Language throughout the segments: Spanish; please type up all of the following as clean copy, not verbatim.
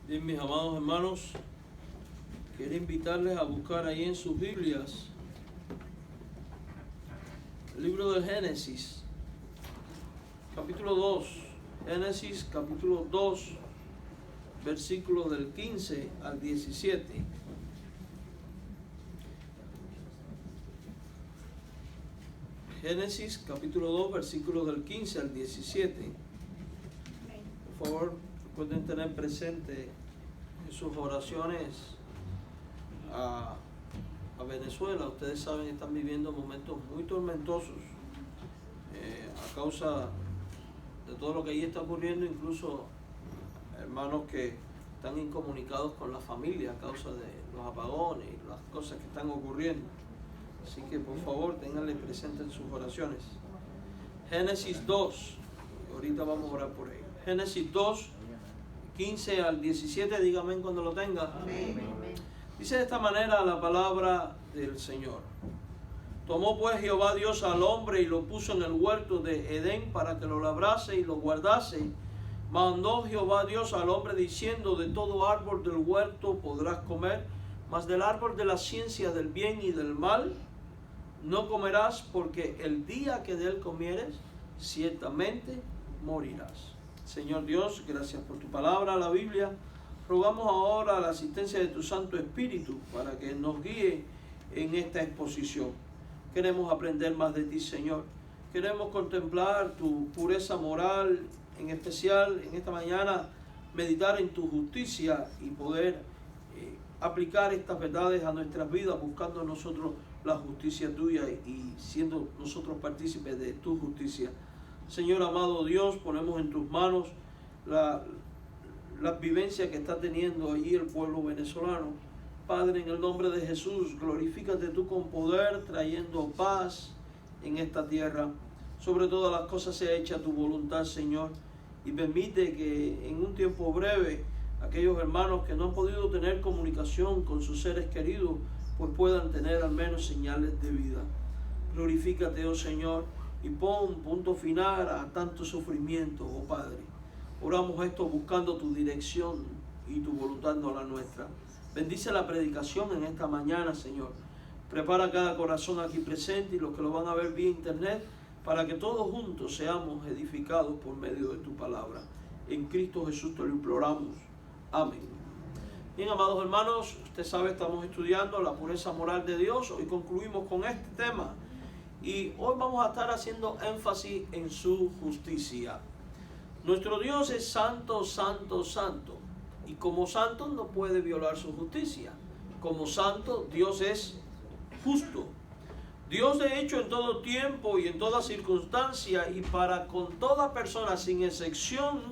Bien, mis amados hermanos, quiero invitarles a buscar ahí en sus Biblias el libro del Génesis, capítulo 2. Génesis, capítulo 2, versículos del 15 al 17. Génesis, capítulo 2, versículos del 15 al 17. Por favor, recuerden tener presente en sus oraciones a Venezuela. Ustedes saben, están viviendo momentos muy tormentosos a causa de todo lo que allí está ocurriendo, incluso hermanos que están incomunicados con la familia a causa de los apagones y las cosas que están ocurriendo. Así que por favor tenganle presente en sus oraciones. Génesis 2, ahorita vamos a orar por ello. Génesis 2, 15 al 17, dígame cuando lo tenga. Amén. Dice de esta manera la palabra del Señor. Tomó pues Jehová Dios al hombre y lo puso en el huerto de Edén para que lo labrase y lo guardase. Mandó Jehová Dios al hombre diciendo: de todo árbol del huerto podrás comer, mas del árbol de la ciencia del bien y del mal no comerás, porque el día que de él comieres, ciertamente morirás. Señor Dios, gracias por tu palabra, la Biblia. Rogamos ahora la asistencia de tu Santo Espíritu para que nos guíe en esta exposición. Queremos aprender más de ti, Señor. Queremos contemplar tu pureza moral, en especial en esta mañana meditar en tu justicia y poder aplicar estas verdades a nuestras vidas, buscando nosotros la justicia tuya y siendo nosotros partícipes de tu justicia. Señor amado Dios, ponemos en tus manos la vivencia que está teniendo allí el pueblo venezolano. Padre, en el nombre de Jesús, glorifícate tú con poder, trayendo paz en esta tierra. Sobre todas las cosas sea hecha tu voluntad, Señor, y permite que en un tiempo breve aquellos hermanos que no han podido tener comunicación con sus seres queridos, pues puedan tener al menos señales de vida. Glorifícate, oh Señor, y pon punto final a tanto sufrimiento, oh Padre. Oramos esto buscando tu dirección y tu voluntad, no la nuestra. Bendice la predicación en esta mañana, Señor. Prepara cada corazón aquí presente y los que lo van a ver vía internet, para que todos juntos seamos edificados por medio de tu palabra. En Cristo Jesús te lo imploramos. Amén. Bien, amados hermanos, usted sabe, estamos estudiando la pureza moral de Dios. Hoy concluimos con este tema. Y hoy vamos a estar haciendo énfasis en su justicia. Nuestro Dios es santo, santo, santo. Y como santo no puede violar su justicia. Como santo, Dios es justo. Dios, de hecho, en todo tiempo y en toda circunstancia y para con toda persona sin excepción,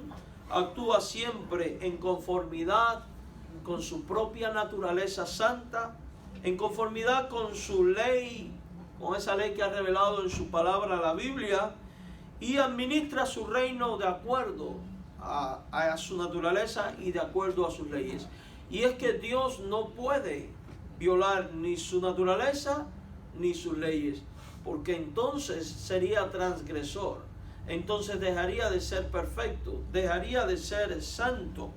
actúa siempre en conformidad con su propia naturaleza santa, en conformidad con su ley, con esa ley que ha revelado en su palabra, la Biblia, y administra su reino de acuerdo a su naturaleza y de acuerdo a sus leyes. Y es que Dios no puede violar ni su naturaleza ni sus leyes, porque entonces sería transgresor, entonces dejaría de ser perfecto, dejaría de ser santo.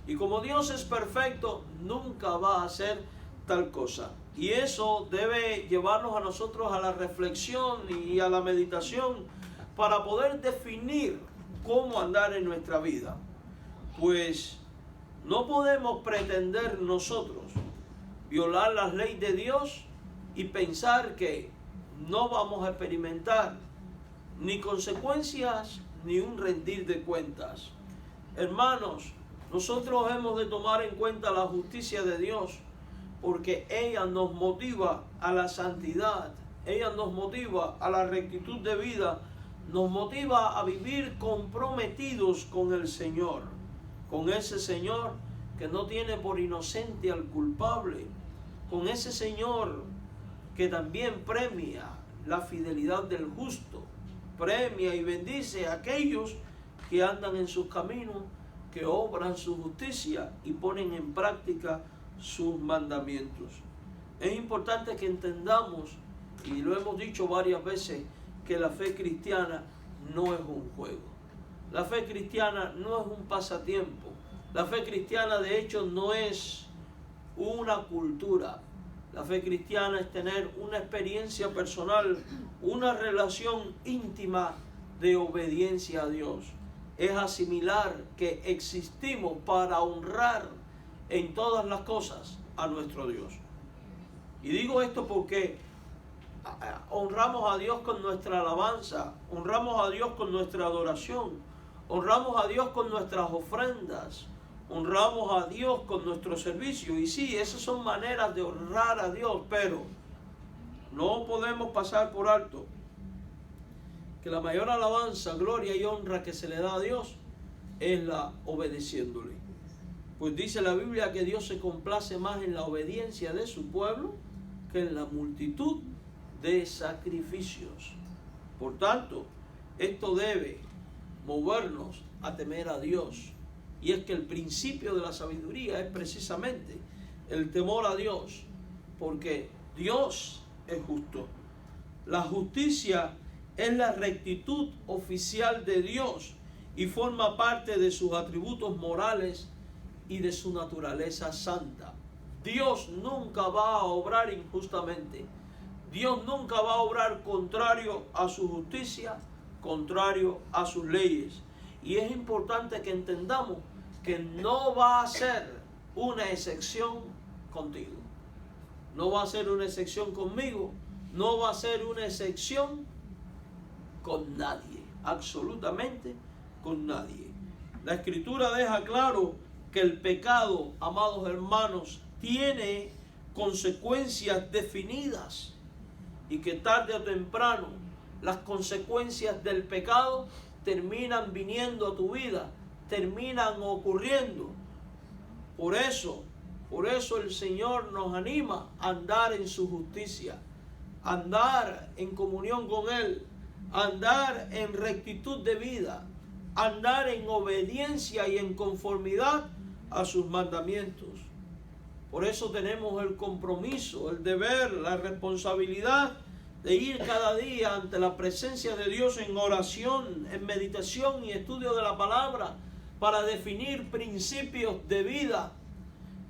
Y como Dios es perfecto, nunca va a hacer tal cosa. Y eso debe llevarnos a nosotros a la reflexión y a la meditación para poder definir cómo andar en nuestra vida. Pues no podemos pretender nosotros violar las leyes de Dios y pensar que no vamos a experimentar ni consecuencias ni un rendir de cuentas. Hermanos, nosotros hemos de tomar en cuenta la justicia de Dios, porque ella nos motiva a la santidad, ella nos motiva a la rectitud de vida, nos motiva a vivir comprometidos con el Señor, con ese Señor que no tiene por inocente al culpable, con ese Señor que también premia la fidelidad del justo, premia y bendice a aquellos que andan en sus caminos, que obran su justicia y ponen en práctica sus mandamientos. Es importante que entendamos, y lo hemos dicho varias veces, que la fe cristiana no es un juego. La fe cristiana no es un pasatiempo. La fe cristiana, de hecho, no es una cultura. La fe cristiana es tener una experiencia personal, una relación íntima de obediencia a Dios. Es asimilar que existimos para honrar en todas las cosas a nuestro Dios. Y digo esto porque honramos a Dios con nuestra alabanza, honramos a Dios con nuestra adoración, honramos a Dios con nuestras ofrendas, honramos a Dios con nuestro servicio. Y sí, esas son maneras de honrar a Dios, pero no podemos pasar por alto que la mayor alabanza, gloria y honra que se le da a Dios es la obedeciéndole. Pues dice la Biblia que Dios se complace más en la obediencia de su pueblo que en la multitud de sacrificios. Por tanto, esto debe movernos a temer a Dios. Y es que el principio de la sabiduría es precisamente el temor a Dios, porque Dios es justo. La justicia es la rectitud oficial de Dios y forma parte de sus atributos morales y de su naturaleza santa. Dios nunca va a obrar injustamente. Dios nunca va a obrar contrario a su justicia, contrario a sus leyes. Y es importante que entendamos que no va a ser una excepción contigo. No va a ser una excepción conmigo. No va a ser una excepción con nadie. Absolutamente con nadie. La Escritura deja claro que el pecado, amados hermanos, tiene consecuencias definidas y que tarde o temprano las consecuencias del pecado terminan viniendo a tu vida, terminan ocurriendo. Por eso el Señor nos anima a andar en su justicia, a andar en comunión con Él, a andar en rectitud de vida, a andar en obediencia y en conformidad a sus mandamientos. Por eso tenemos el compromiso, el deber, la responsabilidad de ir cada día ante la presencia de Dios en oración, en meditación y estudio de la palabra, para definir principios de vida,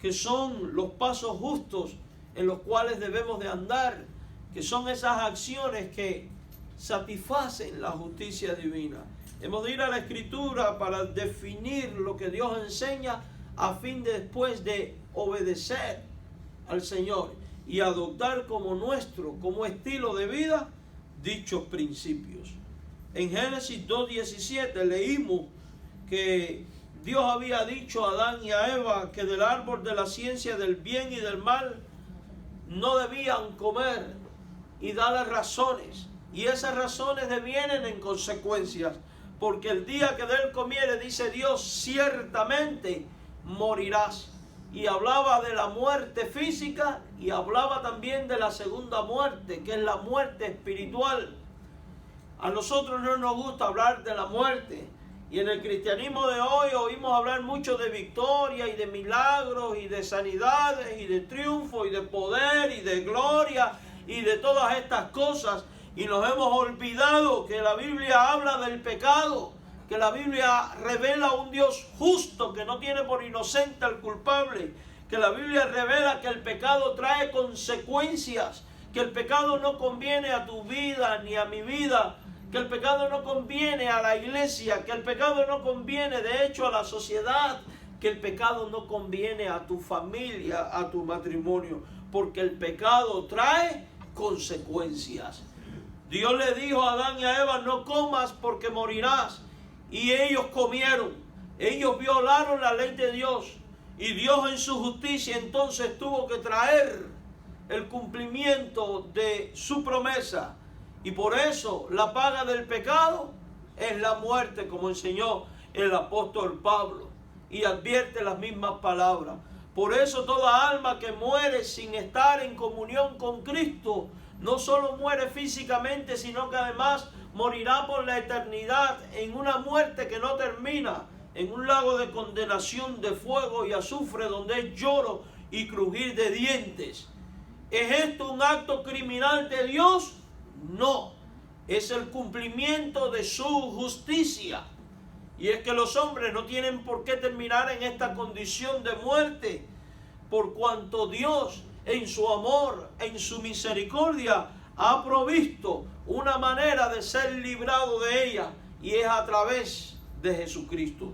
que son los pasos justos en los cuales debemos de andar, que son esas acciones que satisfacen la justicia divina. Hemos de ir a la Escritura para definir lo que Dios enseña, a fin de después de obedecer al Señor y adoptar como estilo de vida dichos principios. En Génesis 2:17 leímos que Dios había dicho a Adán y a Eva que del árbol de la ciencia del bien y del mal no debían comer, y darle razones, y esas razones devienen en consecuencias, porque el día que de él comiere, dice Dios, ciertamente morirás. Y hablaba de la muerte física y hablaba también de la segunda muerte, que es la muerte espiritual. A nosotros no nos gusta hablar de la muerte, y en el cristianismo de hoy oímos hablar mucho de victoria y de milagros y de sanidades y de triunfo y de poder y de gloria y de todas estas cosas, y nos hemos olvidado que la Biblia habla del pecado, que la Biblia revela un Dios justo que no tiene por inocente al culpable, que la Biblia revela que el pecado trae consecuencias, que el pecado no conviene a tu vida ni a mi vida, que el pecado no conviene a la iglesia, que el pecado no conviene de hecho a la sociedad, que el pecado no conviene a tu familia, a tu matrimonio, porque el pecado trae consecuencias. Dios le dijo a Adán y a Eva, no comas porque morirás. Y ellos comieron, ellos violaron la ley de Dios, y Dios en su justicia entonces tuvo que traer el cumplimiento de su promesa. Y por eso la paga del pecado es la muerte, como enseñó el apóstol Pablo, y advierte las mismas palabras. Por eso toda alma que muere sin estar en comunión con Cristo, no solo muere físicamente, sino que además morirá por la eternidad en una muerte que no termina, en un lago de condenación de fuego y azufre, donde es lloro y crujir de dientes. ¿Es esto un acto criminal de Dios? No, es el cumplimiento de su justicia. Y es que los hombres no tienen por qué terminar en esta condición de muerte, por cuanto Dios en su amor, en su misericordia, ha provisto una manera de ser librado de ella, y es a través de Jesucristo.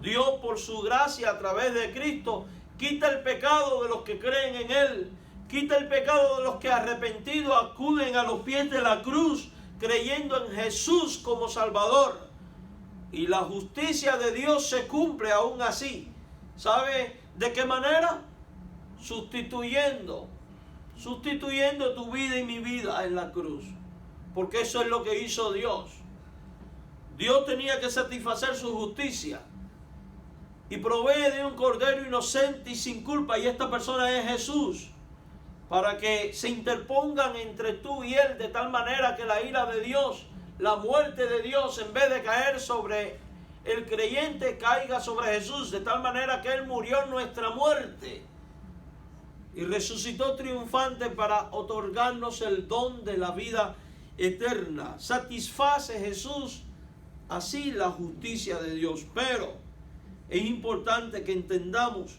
Dios, por su gracia, a través de Cristo, quita el pecado de los que creen en Él, quita el pecado de los que arrepentidos acuden a los pies de la cruz, creyendo en Jesús como Salvador. Y la justicia de Dios se cumple aún así. ¿Sabe de qué manera? Sustituyendo tu vida y mi vida en la cruz. Porque eso es lo que hizo Dios. Dios tenía que satisfacer su justicia y provee de un cordero inocente y sin culpa, y esta persona es Jesús, para que se interpongan entre tú y Él, de tal manera que la ira de Dios, la muerte de Dios, en vez de caer sobre el creyente, caiga sobre Jesús, de tal manera que Él murió en nuestra muerte y resucitó triunfante para otorgarnos el don de la vida eterna. Satisface Jesús así la justicia de Dios. Pero es importante que entendamos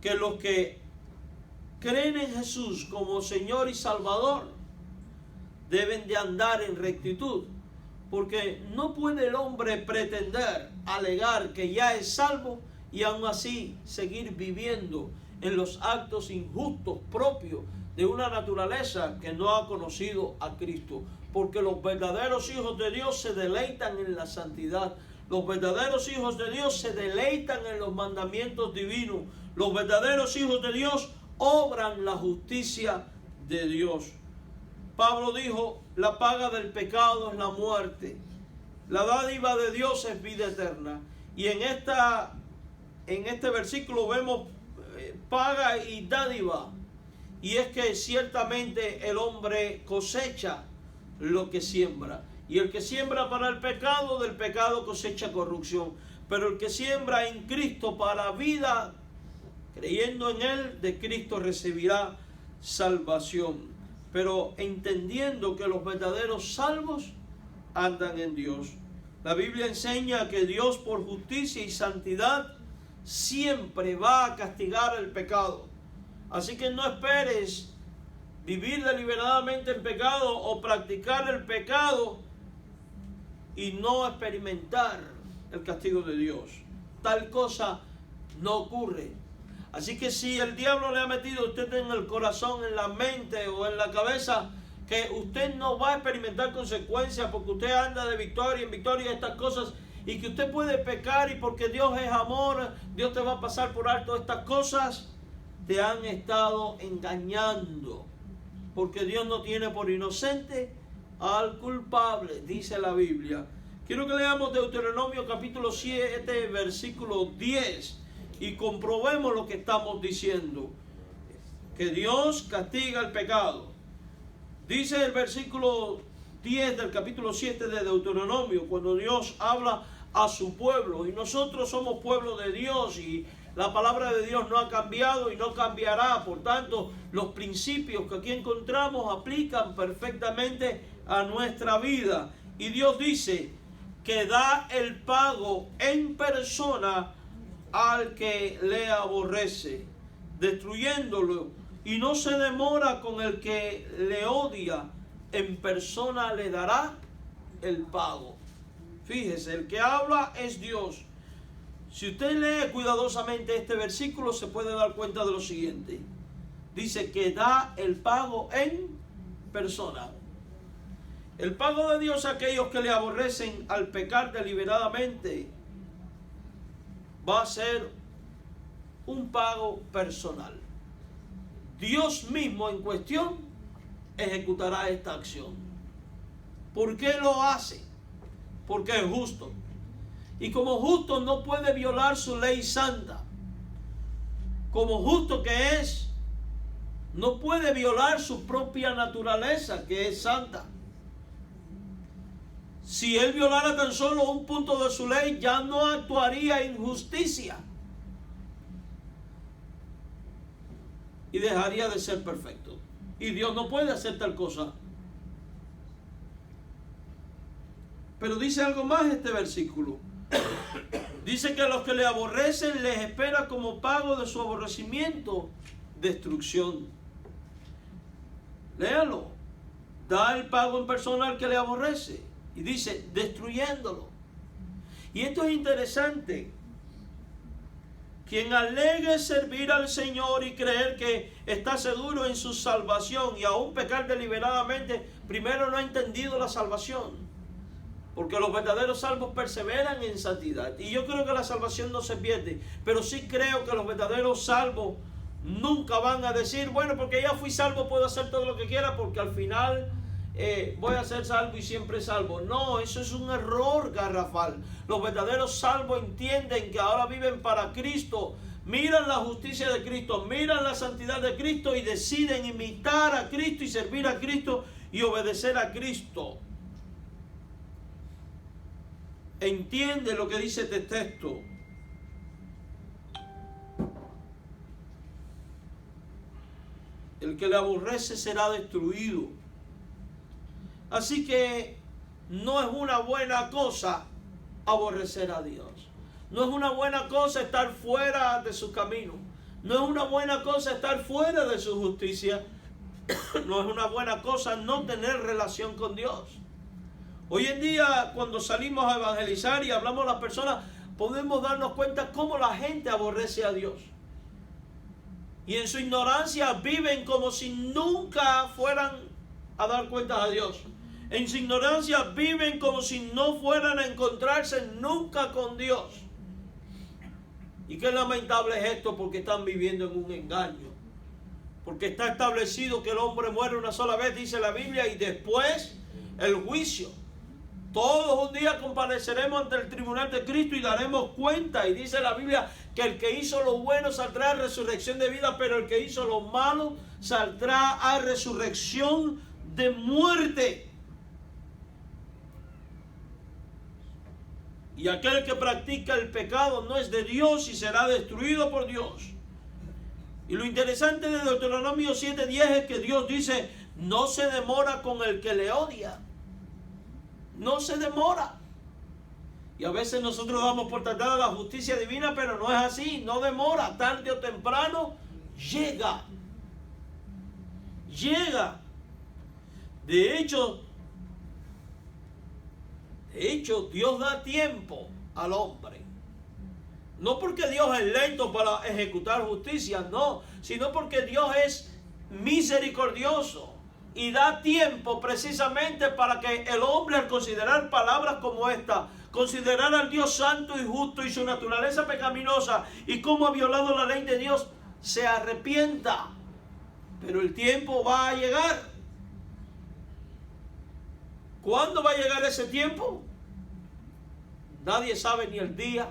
que los que creen en Jesús como Señor y Salvador deben de andar en rectitud, porque no puede el hombre pretender, alegar que ya es salvo y aún así seguir viviendo en los actos injustos propios de una naturaleza que no ha conocido a Cristo. Porque los verdaderos hijos de Dios se deleitan en la santidad. Los verdaderos hijos de Dios se deleitan en los mandamientos divinos. Los verdaderos hijos de Dios obran la justicia de Dios. Pablo dijo: la paga del pecado es la muerte, la dádiva de Dios es vida eterna. Y en este versículo vemos paga y dádiva. Y es que ciertamente el hombre cosecha lo que siembra. Y el que siembra para el pecado, del pecado cosecha corrupción. Pero el que siembra en Cristo para vida, creyendo en Él, de Cristo recibirá salvación. Pero entendiendo que los verdaderos salvos andan en Dios. La Biblia enseña que Dios, por justicia y santidad, siempre va a castigar el pecado. Así que no esperes vivir deliberadamente en pecado o practicar el pecado y no experimentar el castigo de Dios. Tal cosa no ocurre. Así que si el diablo le ha metido a usted en el corazón, en la mente o en la cabeza, que usted no va a experimentar consecuencias porque usted anda de victoria en victoria, estas cosas, y que usted puede pecar y porque Dios es amor, Dios te va a pasar por alto estas cosas, te han estado engañando. Porque Dios no tiene por inocente al culpable, dice la Biblia. Quiero que leamos Deuteronomio capítulo 7, versículo 10, y comprobemos lo que estamos diciendo. Que Dios castiga el pecado. Dice el versículo 10 del capítulo 7 de Deuteronomio, cuando Dios habla a su pueblo, y nosotros somos pueblo de Dios, y la palabra de Dios no ha cambiado y no cambiará. Por tanto, los principios que aquí encontramos aplican perfectamente a nuestra vida. Y Dios dice que da el pago en persona al que le aborrece, destruyéndolo, y no se demora con el que le odia, en persona le dará el pago. Fíjese, el que habla es Dios. Si usted lee cuidadosamente este versículo, se puede dar cuenta de lo siguiente. Dice que da el pago en persona. El pago de Dios a aquellos que le aborrecen al pecar deliberadamente va a ser un pago personal. Dios mismo en cuestión ejecutará esta acción. ¿Por qué lo hace? Porque es justo. Y como justo no puede violar su ley santa. Como justo que es, no puede violar su propia naturaleza, que es santa. Si él violara tan solo un punto de su ley, ya no actuaría en justicia. Y dejaría de ser perfecto. Y Dios no puede hacer tal cosa. Pero dice algo más este versículo. Dice que a los que le aborrecen les espera como pago de su aborrecimiento destrucción. Léalo. Da el pago en persona al que le aborrece. Y dice, destruyéndolo. Y esto es interesante. Quien alegue servir al Señor y creer que está seguro en su salvación y aún pecar deliberadamente, primero no ha entendido la salvación. Porque los verdaderos salvos perseveran en santidad. Y yo creo que la salvación no se pierde. Pero sí creo que los verdaderos salvos nunca van a decir, bueno, porque ya fui salvo, puedo hacer todo lo que quiera, porque al final voy a ser salvo y siempre salvo. No, eso es un error garrafal. Los verdaderos salvos entienden que ahora viven para Cristo. Miran la justicia de Cristo, miran la santidad de Cristo y deciden imitar a Cristo y servir a Cristo y obedecer a Cristo. Entiende lo que dice este texto. El que le aborrece será destruido. Así que no es una buena cosa aborrecer a Dios. No es una buena cosa estar fuera de su camino. No es una buena cosa estar fuera de su justicia. No es una buena cosa no tener relación con Dios. Hoy en día, cuando salimos a evangelizar y hablamos a las personas, podemos darnos cuenta cómo la gente aborrece a Dios. Y en su ignorancia viven como si nunca fueran a dar cuentas a Dios. En su ignorancia viven como si no fueran a encontrarse nunca con Dios. Y qué lamentable es esto, porque están viviendo en un engaño. Porque está establecido que el hombre muere una sola vez, dice la Biblia, y después el juicio. Todos un día compareceremos ante el tribunal de Cristo y daremos cuenta. Y dice la Biblia que el que hizo lo bueno saldrá a resurrección de vida, pero el que hizo lo malo saldrá a resurrección de muerte. Y aquel que practica el pecado no es de Dios y será destruido por Dios. Y lo interesante de Deuteronomio 7:10 es que Dios dice, no se demora con el que le odia. No se demora. Y a veces nosotros damos por tratada la justicia divina, pero no es así. No demora. Tarde o temprano llega. Llega. De hecho, Dios da tiempo al hombre. No porque Dios es lento para ejecutar justicia, no. Sino porque Dios es misericordioso. Y da tiempo precisamente para que el hombre, al considerar palabras como esta, considerar al Dios santo y justo y su naturaleza pecaminosa y cómo ha violado la ley de Dios, se arrepienta. Pero el tiempo va a llegar. ¿Cuándo va a llegar ese tiempo? Nadie sabe ni el día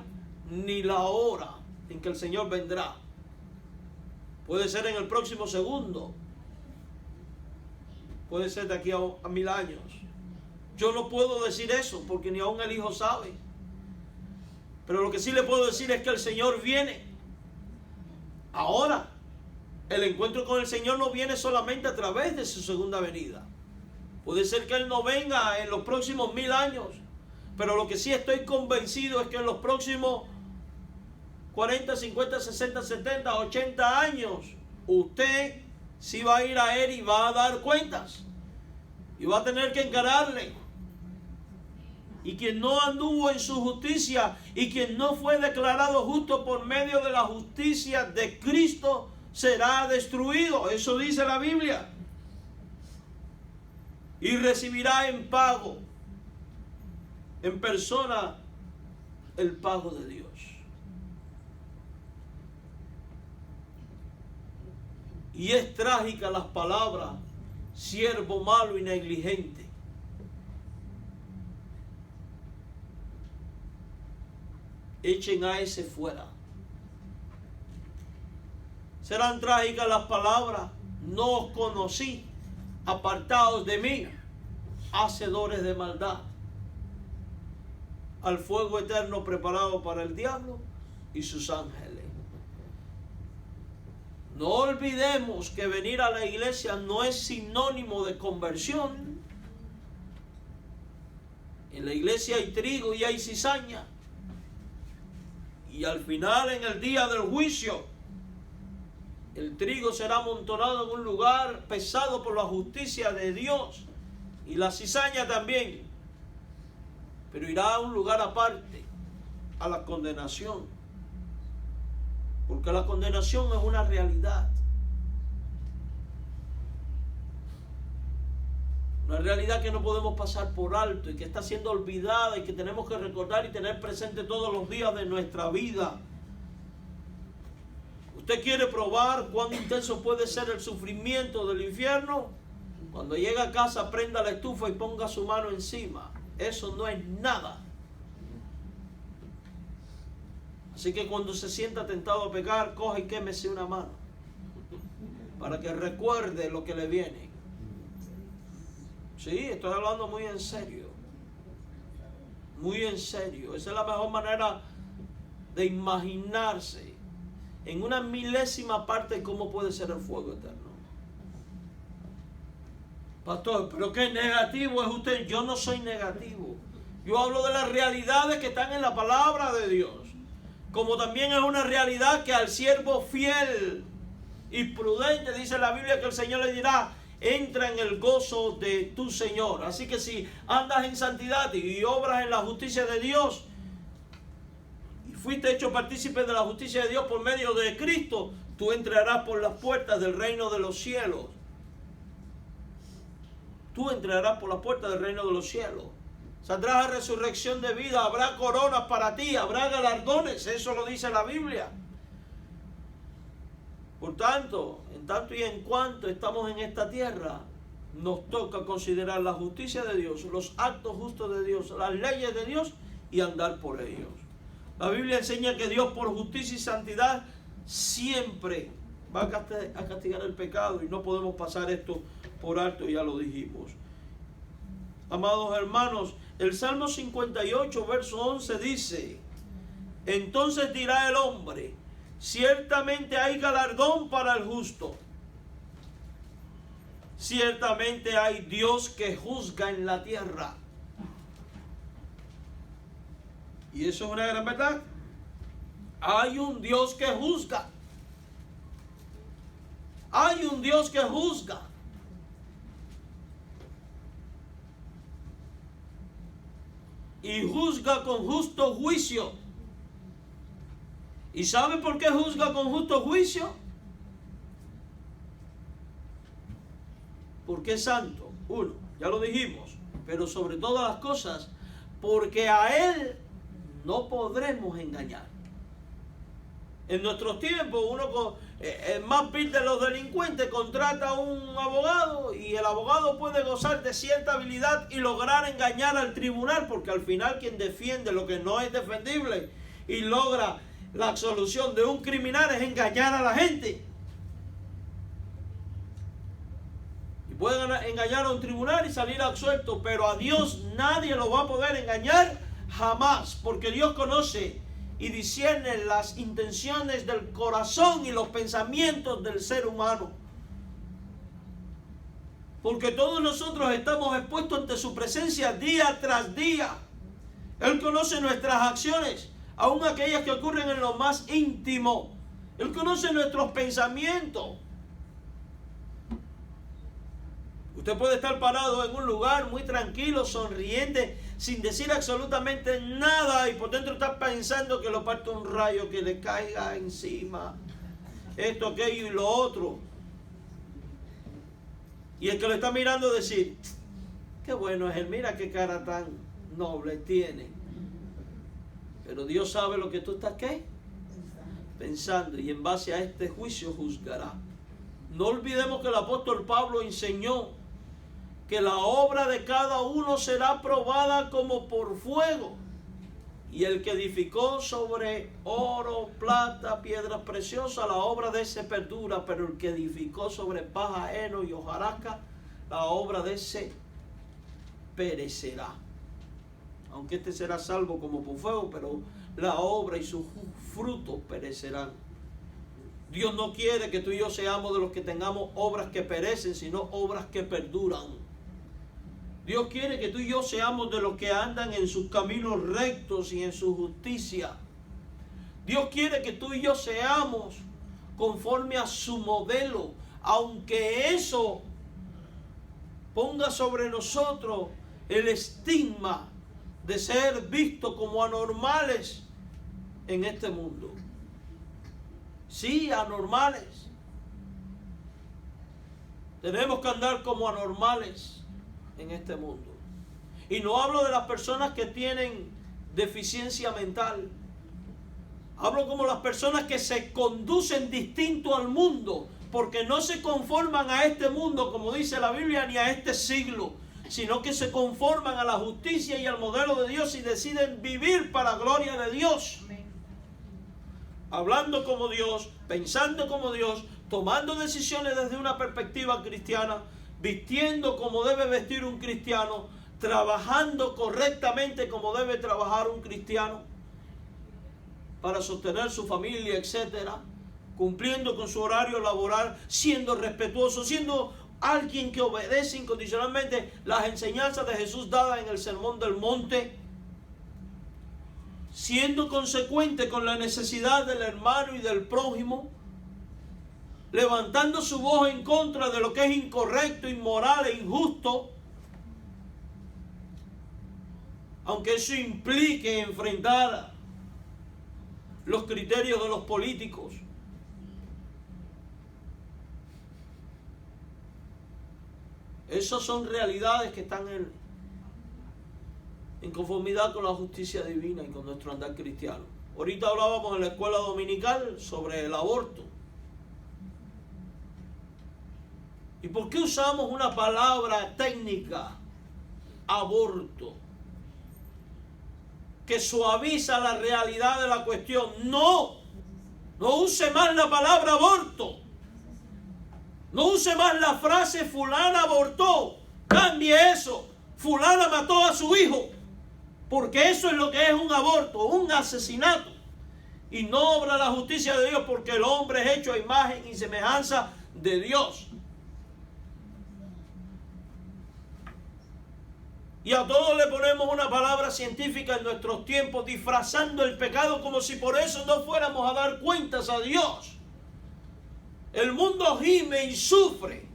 ni la hora en que el Señor vendrá. Puede ser en el próximo segundo. Puede ser de aquí a 1000 años. Yo no puedo decir eso porque ni aún el Hijo sabe. Pero lo que sí le puedo decir es que el Señor viene. Ahora, el encuentro con el Señor no viene solamente a través de su segunda venida. Puede ser que Él no venga en los próximos 1000 años. Pero lo que sí estoy convencido es que en los próximos 40, 50, 60, 70, 80 años, usted sí va a ir a Él y va a dar cuentas. Y va a tener que encararle. Y quien no anduvo en su justicia y quien no fue declarado justo por medio de la justicia de Cristo será destruido. Eso dice la Biblia. Y recibirá en pago, en persona, el pago de Dios. Y es trágica las palabras, siervo malo y negligente. Echen a ese fuera. Serán trágicas las palabras, no os conocí, apartados de mí, hacedores de maldad. Al fuego eterno preparado para el diablo y sus ángeles. No olvidemos que venir a la iglesia no es sinónimo de conversión. En la iglesia hay trigo y hay cizaña. Y al final, en el día del juicio, el trigo será amontonado en un lugar pesado por la justicia de Dios, y la cizaña también, pero irá a un lugar aparte, a la condenación, porque la condenación es una realidad. Una realidad que no podemos pasar por alto y que está siendo olvidada y que tenemos que recordar y tener presente todos los días de nuestra vida. ¿Usted quiere probar cuán intenso puede ser el sufrimiento del infierno? Cuando llegue a casa, prenda la estufa y ponga su mano encima. Eso no es nada. Así que cuando se sienta tentado a pecar, coja y quémese una mano, para que recuerde lo que le viene. Sí, estoy hablando muy en serio. Muy en serio. Esa es la mejor manera de imaginarse en una milésima parte cómo puede ser el fuego eterno. Pastor, pero qué negativo es usted. Yo no soy negativo. Yo hablo de las realidades que están en la palabra de Dios. Como también es una realidad que al siervo fiel y prudente, dice la Biblia, que el Señor le dirá: entra en el gozo de tu Señor. Así que si andas en santidad y obras en la justicia de Dios, y fuiste hecho partícipe de la justicia de Dios por medio de Cristo, tú entrarás por las puertas del reino de los cielos. Tú entrarás por las puertas del reino de los cielos. Saldrás a resurrección de vida, habrá coronas para ti, habrá galardones, eso lo dice la Biblia. Por tanto, en tanto y en cuanto estamos en esta tierra, nos toca considerar la justicia de Dios, los actos justos de Dios, las leyes de Dios y andar por ellos. La Biblia enseña que Dios, por justicia y santidad, siempre va a castigar el pecado, y no podemos pasar esto por alto, ya lo dijimos. Amados hermanos, el Salmo 58, verso 11 dice: entonces dirá el hombre, ciertamente hay galardón para el justo. Ciertamente hay Dios que juzga en la tierra. Y eso es una gran verdad. Hay un Dios que juzga. Hay un Dios que juzga. Y juzga con justo juicio. ¿Y sabe por qué juzga con justo juicio? Porque es santo. Uno, ya lo dijimos. Pero sobre todas las cosas, porque a Él no podremos engañar. En nuestros tiempos, el más vil de los delincuentes contrata a un abogado, y el abogado puede gozar de cierta habilidad y lograr engañar al tribunal, porque al final quien defiende lo que no es defendible y logra la absolución de un criminal es engañar a la gente. Y pueden engañar a un tribunal y salir absuelto, pero a Dios nadie lo va a poder engañar jamás, porque Dios conoce y discierne las intenciones del corazón y los pensamientos del ser humano. Porque todos nosotros estamos expuestos ante su presencia día tras día. Él conoce nuestras acciones, aun aquellas que ocurren en lo más íntimo. Él conoce nuestros pensamientos. Usted puede estar parado en un lugar muy tranquilo, sonriente, sin decir absolutamente nada, y por dentro está pensando que lo parte un rayo, que le caiga encima, esto, aquello y lo otro. Y el que lo está mirando decir: qué bueno es él, mira qué cara tan noble tiene. Pero Dios sabe lo que tú estás, ¿qué? Pensando, y en base a este juicio juzgará. No olvidemos que el apóstol Pablo enseñó que la obra de cada uno será probada como por fuego. Y el que edificó sobre oro, plata, piedras preciosas, la obra de ese perdura, pero el que edificó sobre paja, heno y hojarasca, la obra de ese perecerá. Aunque este será salvo como por fuego, pero la obra y sus frutos perecerán. Dios no quiere que tú y yo seamos de los que tengamos obras que perecen, sino obras que perduran. Dios quiere que tú y yo seamos de los que andan en sus caminos rectos y en su justicia. Dios quiere que tú y yo seamos conforme a su modelo, aunque eso ponga sobre nosotros el estigma de ser vistos como anormales en este mundo. Sí, anormales. Tenemos que andar como anormales en este mundo. Y no hablo de las personas que tienen deficiencia mental. Hablo como las personas que se conducen distinto al mundo, porque no se conforman a este mundo, como dice la Biblia, ni a este siglo, sino que se conforman a la justicia y al modelo de Dios y deciden vivir para la gloria de Dios. Hablando como Dios, pensando como Dios, tomando decisiones desde una perspectiva cristiana, vistiendo como debe vestir un cristiano, trabajando correctamente como debe trabajar un cristiano para sostener su familia, etcétera, cumpliendo con su horario laboral, siendo respetuoso, siendo alguien que obedece incondicionalmente las enseñanzas de Jesús dadas en el Sermón del Monte, siendo consecuente con la necesidad del hermano y del prójimo, levantando su voz en contra de lo que es incorrecto, inmoral e injusto, aunque eso implique enfrentar los criterios de los políticos. Esas son realidades que están en conformidad con la justicia divina y con nuestro andar cristiano. Ahorita hablábamos en la escuela dominical sobre el aborto. ¿Y por qué usamos una palabra técnica, aborto, que suaviza la realidad de la cuestión? No use más la palabra aborto. No use más la frase fulana abortó. Cambie eso. Fulana mató a su hijo. Porque eso es lo que es un aborto, un asesinato. Y no obra la justicia de Dios, porque el hombre es hecho a imagen y semejanza de Dios. Y a todos le ponemos una palabra científica en nuestros tiempos, disfrazando el pecado como si por eso no fuéramos a dar cuentas a Dios. El mundo gime y sufre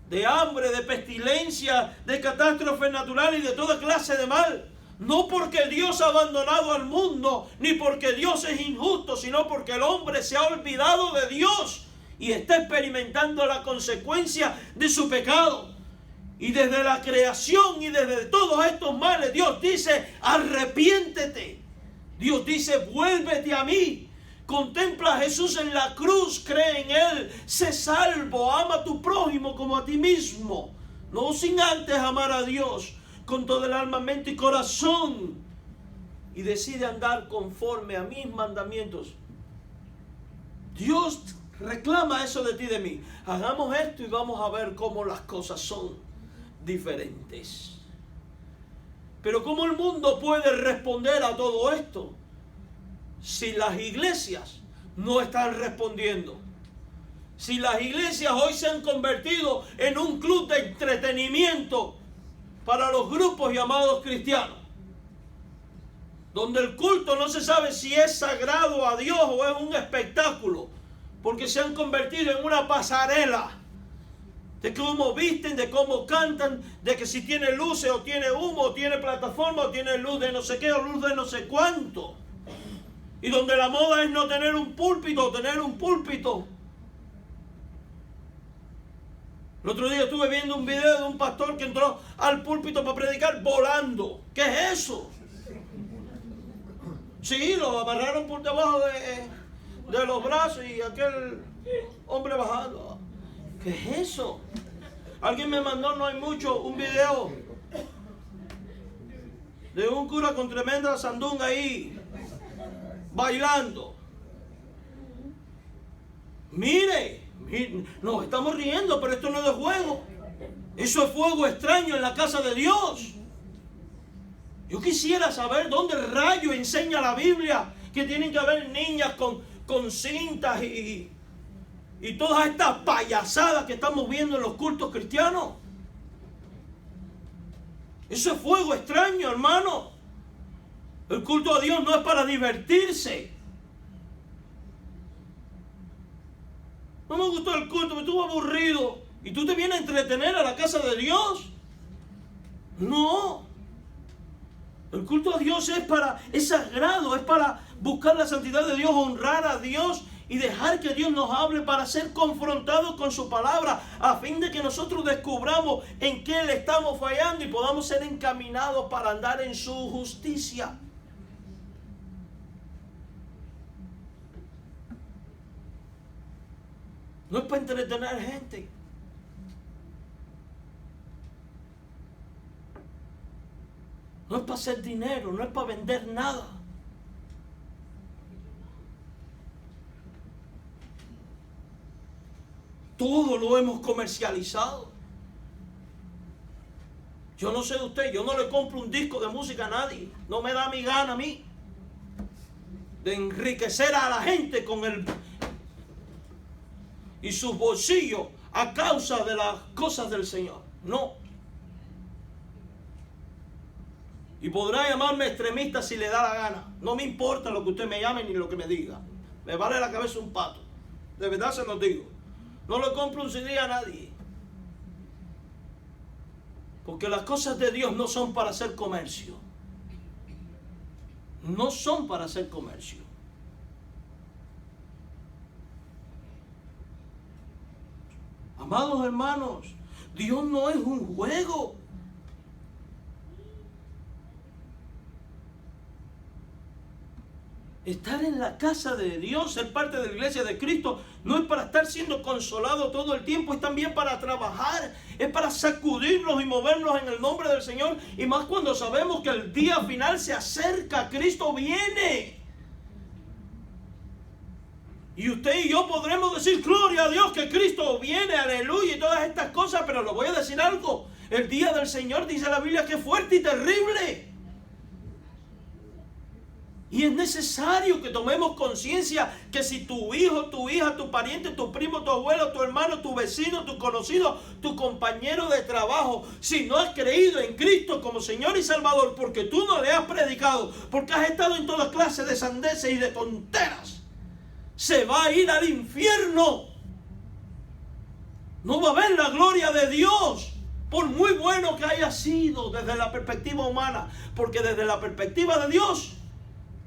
de hambre, de pestilencia, de catástrofes naturales y de toda clase de mal. No porque Dios ha abandonado al mundo, ni porque Dios es injusto, sino porque el hombre se ha olvidado de Dios y está experimentando la consecuencia de su pecado. Y desde la creación y desde todos estos males, Dios dice, arrepiéntete. Dios dice, vuélvete a mí. Contempla a Jesús en la cruz, cree en Él, sé salvo, ama a tu prójimo como a ti mismo. No sin antes amar a Dios con todo el alma, mente y corazón. Y decide andar conforme a mis mandamientos. Dios reclama eso de ti y de mí. Hagamos esto y vamos a ver cómo las cosas son diferentes. Pero ¿cómo el mundo puede responder a todo esto si las iglesias no están respondiendo? Si las iglesias hoy se han convertido en un club de entretenimiento para los grupos llamados cristianos, donde el culto no se sabe si es sagrado a Dios o es un espectáculo, porque se han convertido en una pasarela de cómo visten, de cómo cantan, de que si tiene luces o tiene humo, o tiene plataforma, o tiene luz de no sé qué, o luz de no sé cuánto. Y donde la moda es no tener un púlpito o tener un púlpito. El otro día estuve viendo un video de un pastor que entró al púlpito para predicar volando. ¿Qué es eso? Sí, lo amarraron por debajo de los brazos y aquel hombre bajando. ¿Qué es eso? Alguien me mandó, no hay mucho, un video de un cura con tremenda sandunga ahí, bailando. Mire, nos estamos riendo, pero esto no es de juego. Eso es fuego extraño en la casa de Dios. Yo quisiera saber dónde rayo enseña la Biblia que tienen que haber niñas con cintas y todas estas payasadas que estamos viendo en los cultos cristianos. Eso es fuego extraño, hermano. El culto a Dios no es para divertirse. No me gustó el culto, me estuvo aburrido. ¿Y tú te vienes a entretener a la casa de Dios? No. El culto a Dios es sagrado, es para buscar la santidad de Dios, honrar a Dios y dejar que Dios nos hable para ser confrontados con su palabra, a fin de que nosotros descubramos en qué le estamos fallando y podamos ser encaminados para andar en su justicia. No es para entretener gente. No es para hacer dinero, no es para vender nada. Todo lo hemos comercializado. Yo no sé de usted, yo no le compro un disco de música a nadie. No me da mi gana a mí de enriquecer a la gente con el y sus bolsillos a causa de las cosas del Señor. No. Y podrá llamarme extremista si le da la gana. No me importa lo que usted me llame ni lo que me diga. Me vale la cabeza un pato. De verdad se los digo. No le compro un CD a nadie. Porque las cosas de Dios no son para hacer comercio. No son para hacer comercio. Amados hermanos, Dios no es un juego. Estar en la casa de Dios, ser parte de la iglesia de Cristo, no es para estar siendo consolado todo el tiempo, es también para trabajar, es para sacudirnos y movernos en el nombre del Señor, y más cuando sabemos que el día final se acerca, Cristo viene. Y usted y yo podremos decir, gloria a Dios que Cristo viene, aleluya, y todas estas cosas, pero le voy a decir algo, el día del Señor, dice la Biblia, que es fuerte y terrible. Y es necesario que tomemos conciencia que si tu hijo, tu hija, tu pariente, tu primo, tu abuelo, tu hermano, tu vecino, tu conocido, tu compañero de trabajo, si no has creído en Cristo como Señor y Salvador, porque tú no le has predicado, porque has estado en todas clases de sandeces y de tonteras, se va a ir al infierno. No va a ver la gloria de Dios, por muy bueno que haya sido desde la perspectiva humana, porque desde la perspectiva de Dios,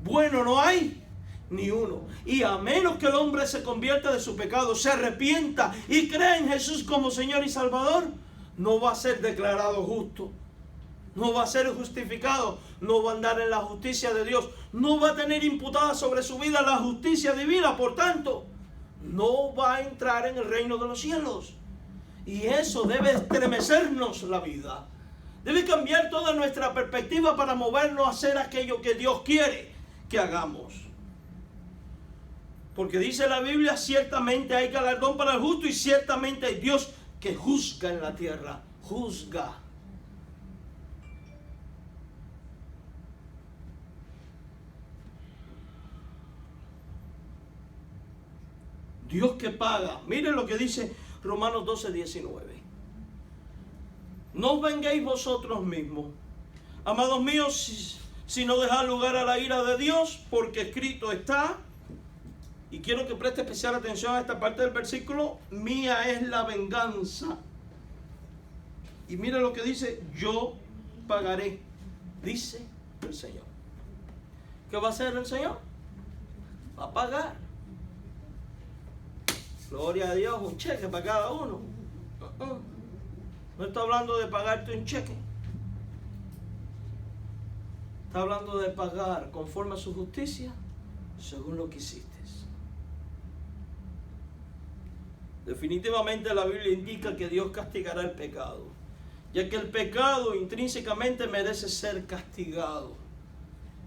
bueno no hay ni uno. Y a menos que el hombre se convierta de su pecado, se arrepienta y crea en Jesús como Señor y Salvador, no va a ser declarado justo, no va a ser justificado, no va a andar en la justicia de Dios, no va a tener imputada sobre su vida la justicia divina, por tanto, no va a entrar en el reino de los cielos. Y eso debe estremecernos la vida. Debe cambiar toda nuestra perspectiva para movernos a hacer aquello que Dios quiere que hagamos. Porque dice la Biblia, ciertamente hay galardón para el justo y ciertamente hay Dios que juzga en la tierra. Juzga. Dios que paga. Miren lo que dice Romanos 12:19. No os vengáis vosotros mismos, amados míos, si no dejar lugar a la ira de Dios, porque escrito está, y quiero que preste especial atención a esta parte del versículo, mía es la venganza. Y mire lo que dice, yo pagaré, dice el Señor. ¿Qué va a hacer el Señor? Va a pagar. Gloria a Dios, un cheque para cada uno. No está hablando de pagarte un cheque. Está hablando de pagar conforme a su justicia, según lo que hiciste. Definitivamente la Biblia indica que Dios castigará el pecado, ya que el pecado intrínsecamente merece ser castigado.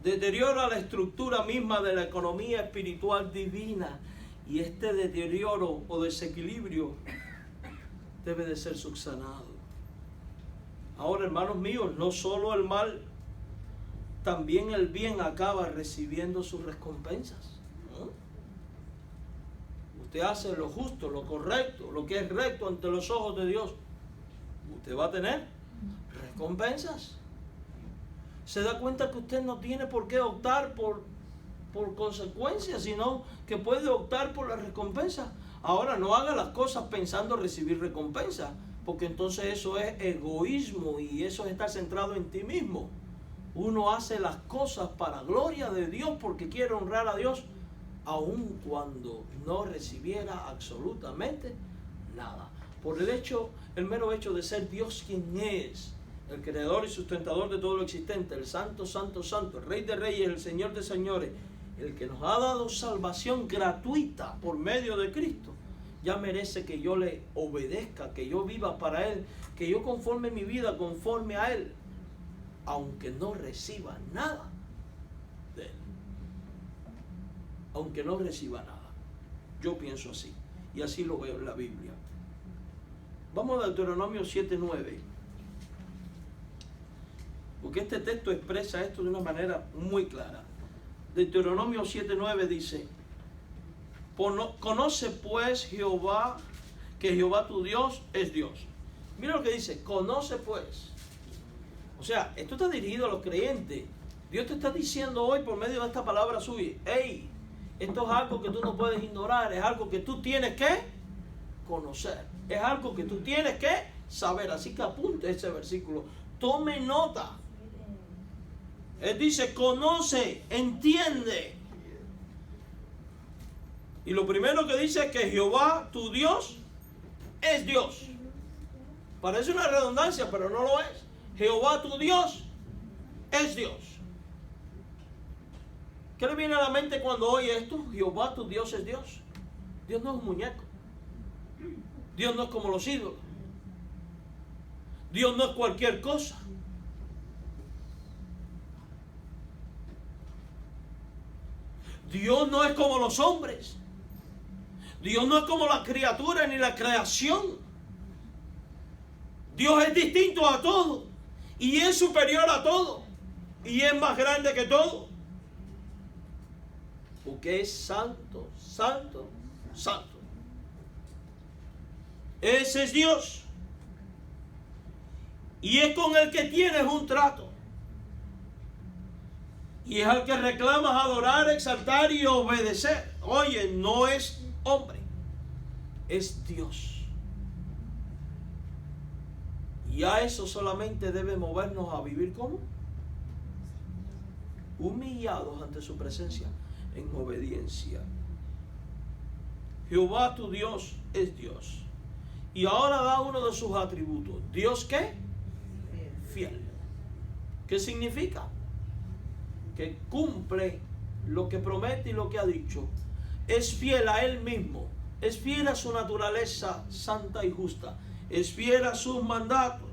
Deteriora la estructura misma de la economía espiritual divina, y este deterioro o desequilibrio debe de ser subsanado. Ahora, hermanos míos, no solo el mal, también el bien acaba recibiendo sus recompensas. Usted hace lo justo, lo correcto, lo que es recto ante los ojos de Dios, usted va a tener recompensas. Se da cuenta que usted no tiene por qué optar por por consecuencia, sino que puede optar por la recompensa. Ahora, no haga las cosas pensando recibir recompensa, porque entonces eso es egoísmo y eso es estar centrado en ti mismo. Uno hace las cosas para gloria de Dios porque quiere honrar a Dios, aun cuando no recibiera absolutamente nada. Por el mero hecho de ser Dios quien es, el creador y sustentador de todo lo existente, el santo, santo, santo, el rey de reyes, el señor de señores, el que nos ha dado salvación gratuita por medio de Cristo, ya merece que yo le obedezca, que yo viva para Él, que yo conforme mi vida conforme a Él, aunque no reciba nada de Él. Aunque no reciba nada. Yo pienso así, y así lo veo en la Biblia. Vamos a Deuteronomio 7:9. Porque este texto expresa esto de una manera muy clara. Deuteronomio 7:9 dice: conoce pues Jehová, que Jehová tu Dios es Dios. Mira lo que dice, conoce pues. O sea, esto está dirigido a los creyentes. Dios te está diciendo hoy por medio de esta palabra suya: hey, esto es algo que tú no puedes ignorar, es algo que tú tienes que conocer, es algo que tú tienes que saber. Así que apunte ese versículo, tome nota. Él dice, conoce, entiende. Y lo primero que dice es que Jehová, tu Dios, es Dios. Parece una redundancia, pero no lo es. Jehová, tu Dios, es Dios. ¿Qué le viene a la mente cuando oye esto? Jehová, tu Dios, es Dios. Dios no es un muñeco. Dios no es como los ídolos. Dios no es cualquier cosa. Dios no es como los hombres. Dios no es como la criatura ni la creación. Dios es distinto a todo. Y es superior a todo. Y es más grande que todo. Porque es santo, santo, santo. Ese es Dios. Y es con el que tienes un trato. Y es al que reclamas adorar, exaltar y obedecer. Oye, no es hombre, es Dios. Y a eso solamente debe movernos a vivir como humillados ante su presencia, en obediencia. Jehová tu Dios es Dios. Y ahora da uno de sus atributos. ¿Dios qué? Fiel. ¿Qué significa? Que cumple lo que promete y lo que ha dicho. Es fiel a Él mismo. Es fiel a su naturaleza santa y justa. Es fiel a sus mandatos.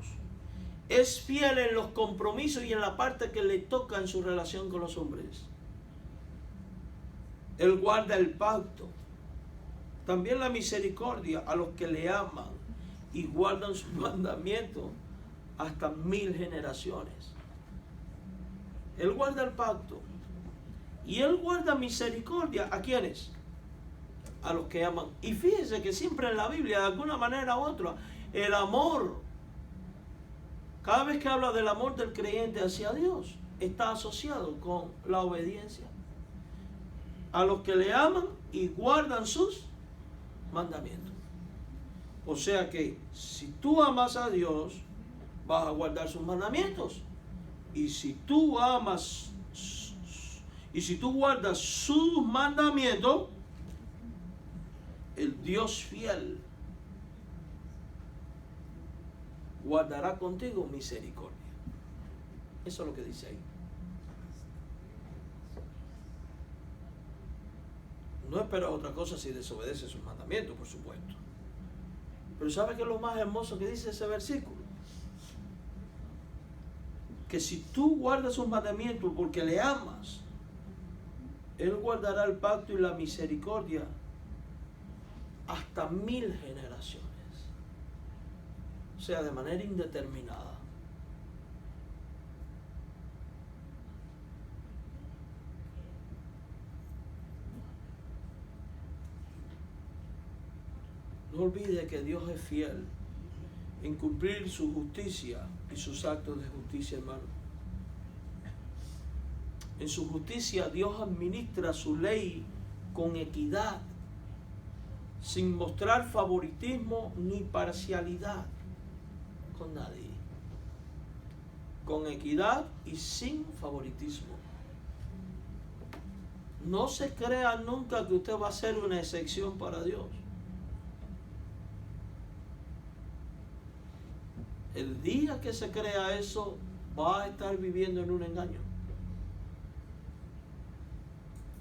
Es fiel en los compromisos y en la parte que le toca en su relación con los hombres. Él guarda el pacto. También la misericordia a los que le aman y guardan sus mandamientos hasta 1000 generaciones. Él guarda el pacto. Y Él guarda misericordia. ¿A quiénes? A los que aman. Y fíjense que siempre en la Biblia, de alguna manera u otra, el amor, cada vez que habla del amor del creyente hacia Dios, está asociado con la obediencia. A los que le aman y guardan sus mandamientos. O sea que si tú amas a Dios, vas a guardar sus mandamientos. Y si tú amas y si tú guardas sus mandamientos, el Dios fiel guardará contigo misericordia. Eso es lo que dice ahí. No esperas otra cosa si desobedeces sus mandamientos, por supuesto. Pero ¿sabe qué es lo más hermoso que dice ese versículo? Que si tú guardas sus mandamientos porque le amas, Él guardará el pacto y la misericordia hasta 1000 generaciones. O sea, de manera indeterminada. No olvide que Dios es fiel en cumplir su justicia y sus actos de justicia, hermano. En su justicia Dios administra su ley con equidad, sin mostrar favoritismo ni parcialidad con nadie. Con equidad y sin favoritismo. No se crea nunca que usted va a ser una excepción para Dios. El día que se crea eso, va a estar viviendo en un engaño.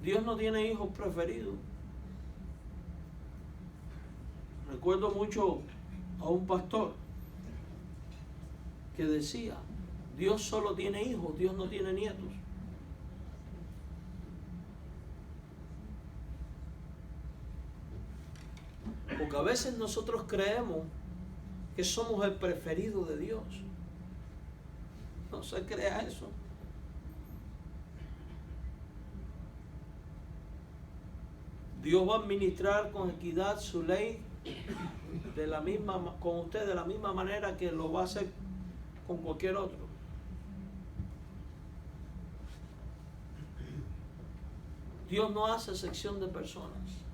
Dios no tiene hijos preferidos. Recuerdo mucho a un pastor que decía, Dios solo tiene hijos, Dios no tiene nietos. Porque a veces nosotros creemos que somos el preferido de Dios. No se crea eso. Dios va a administrar con equidad su ley con usted de la misma manera que lo va a hacer con cualquier otro. Dios no hace excepción de personas.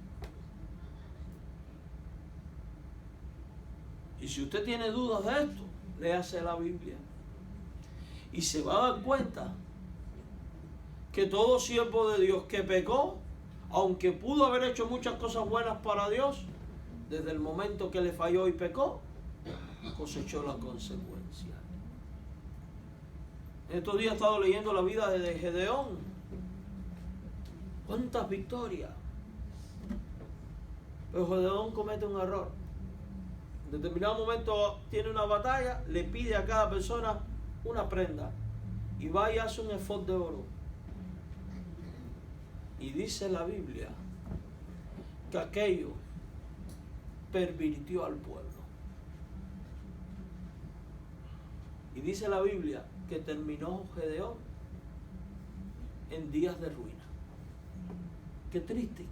Y si usted tiene dudas de esto, léase la Biblia. Y se va a dar cuenta que todo siervo de Dios que pecó, aunque pudo haber hecho muchas cosas buenas para Dios, desde el momento que le falló y pecó, cosechó la consecuencia. Estos días he estado leyendo la vida de Gedeón. ¿Cuántas victorias? Pero Gedeón comete un error. En determinado momento tiene una batalla, le pide a cada persona una prenda y va y hace un efod de oro. Y dice la Biblia que aquello pervirtió al pueblo. Y dice la Biblia que terminó Gedeón en días de ruina. Qué triste.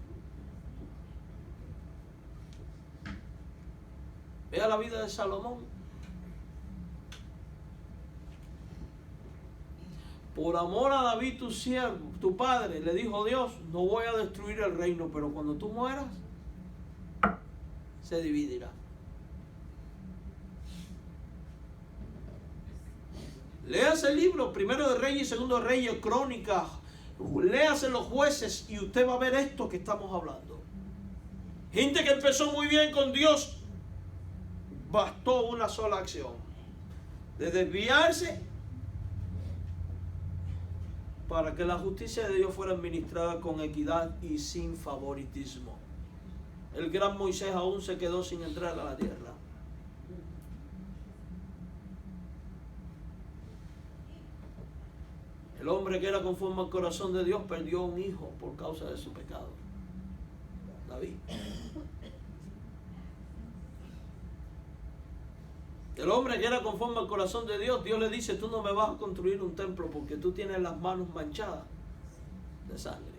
Vea la vida de Salomón. Por amor a David tu siervo, tu padre, le dijo Dios, no voy a destruir el reino, pero cuando tú mueras, se dividirá. Léase el libro, primero de Reyes, segundo de Reyes, Crónicas, léase los Jueces y usted va a ver esto que estamos hablando. Gente que empezó muy bien con Dios, bastó una sola acción, de desviarse para que la justicia de Dios fuera administrada con equidad y sin favoritismo. El gran Moisés aún se quedó sin entrar a la tierra. El hombre que era conforme al corazón de Dios perdió un hijo por causa de su pecado. David. El hombre que era conforme al corazón de Dios, Dios le dice, tú no me vas a construir un templo porque tú tienes las manos manchadas de sangre.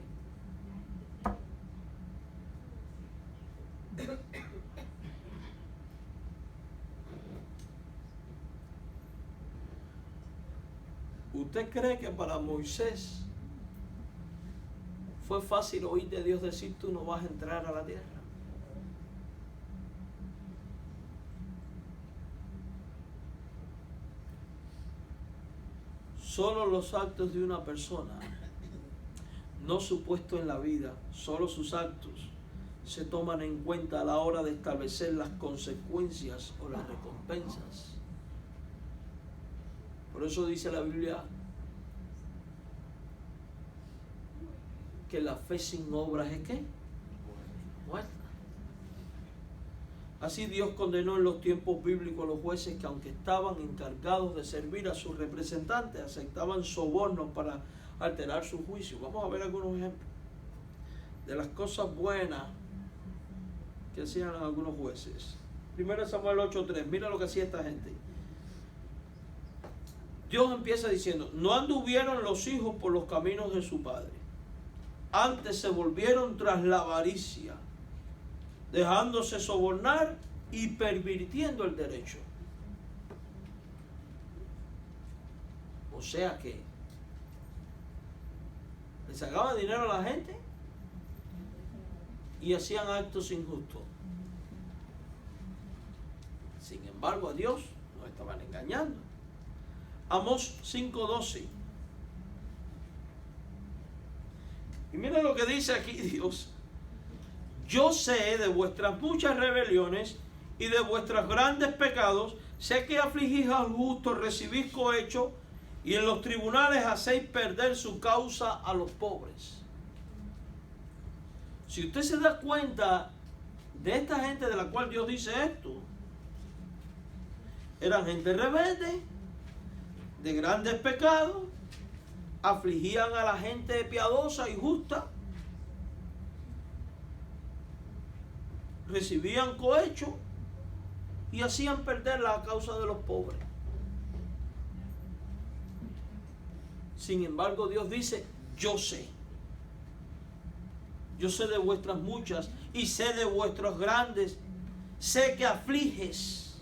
¿Usted cree que para Moisés fue fácil oír de Dios decir tú no vas a entrar a la tierra? Solo los actos de una persona, no su puesto en la vida, solo sus actos se toman en cuenta a la hora de establecer las consecuencias o las recompensas. Por eso dice la Biblia que la fe sin obras es ¿qué? Muerta. Así Dios condenó en los tiempos bíblicos a los jueces que aunque estaban encargados de servir a sus representantes, aceptaban sobornos para alterar su juicio. Vamos a ver algunos ejemplos de las cosas buenas que hacían algunos jueces. 1 Samuel 8:3, mira lo que hacía esta gente. Dios empieza diciendo, no anduvieron los hijos por los caminos de su padre, antes se volvieron tras la avaricia, dejándose sobornar y pervirtiendo el derecho. O sea que Le sacaban dinero a la gente y hacían actos injustos. Sin embargo, a Dios nos estaban engañando. Amós 5:12. Y miren lo que dice aquí Dios. Yo sé de vuestras muchas rebeliones y de vuestros grandes pecados. Sé que afligís al justo, recibís cohecho y en los tribunales hacéis perder su causa a los pobres. Si usted se da cuenta de esta gente de la cual Dios dice esto, eran gente rebelde, de grandes pecados, afligían a la gente piadosa y justa, recibían cohecho y hacían perder la causa de los pobres. Sin embargo, Dios dice, yo sé de vuestras muchas y sé de vuestros grandes, sé que afliges,